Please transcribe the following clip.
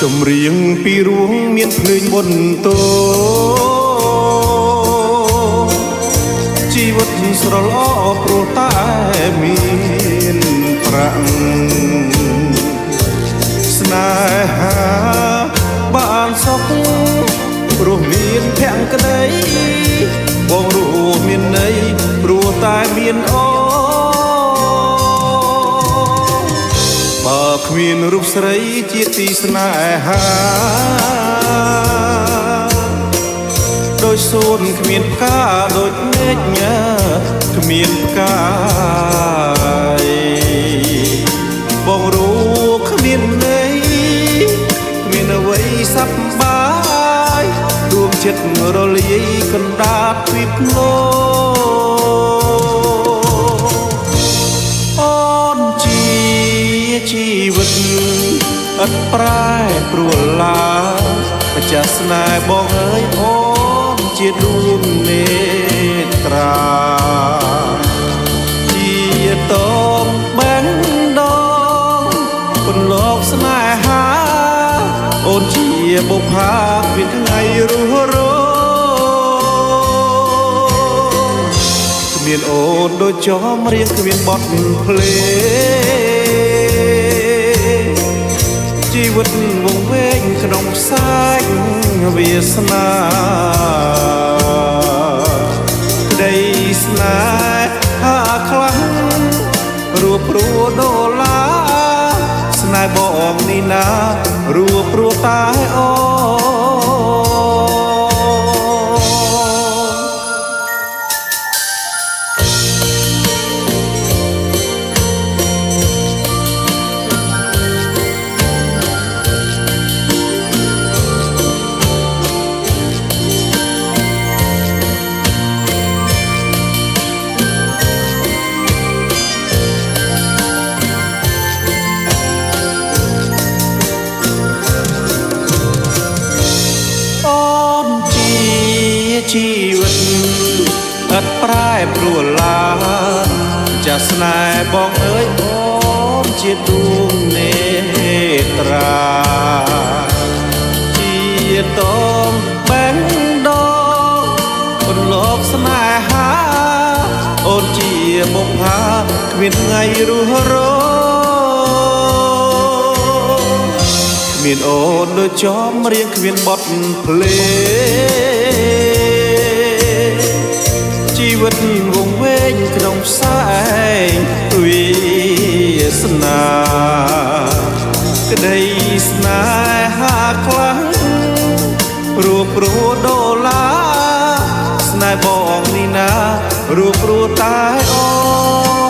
ចម្រៀងពីរួងមានភ្លេងបុនតោជីវិតស្រឡោព្រោះតែមានប្រាក់ស្នេហាបានសុខព្រោះមានភក្តីបងរស់មានន័យព្រោះតែមានអូបើគ្មានរូបស្រីជាទីស្នេហាដូចសូនគ្មានផ្កាដូចមេឃញ៉ាគ្មានផ្កាយបងรู้គ្មានន័យគ្មានអ្វីសប្បាយដួងចិត្តរលាយកណ្ដាលពីភ្លោអូនជីវិតអត់ប្រែប្រួលឡើយម្ចាស់ស្នេហ៍បងអើយអូនជាដួងនេត្រាជាតងបែងដងពន្លកស្នេហាអូនជាបុប្ផាគ្មានថ្ងៃរស់រគ្មានអូនដូចចំរៀងគ្មានបទភ្លេងជីវិតវង្វេងក្នុងផ្សាយវាសនាក្តីស្នេហាខ្លាំងរួបព្រោះដុល្លារស្នេហ៍បងនេះណារួបព្រោះតែអូជីវិតអត់ប្រែប្រួលឡើយចាស់ស្នេហ៍បងអើយអូនជាដួងនេត្រាជាតងបែងដងពន្លកស្នេហាអូនជាបុប្ផាគ្មានថ្ងៃរស់រគ្មានអូនដូចចំរៀងគ្មានបទភ្លេងជីវិតវង្វេងក្នុងផ្សែងវាសនាក្តីស្នេហាខ្លាំងរួបព្រោះដុល្លារស្នេហ៍បងនេះណារួបព្រោះតែអូ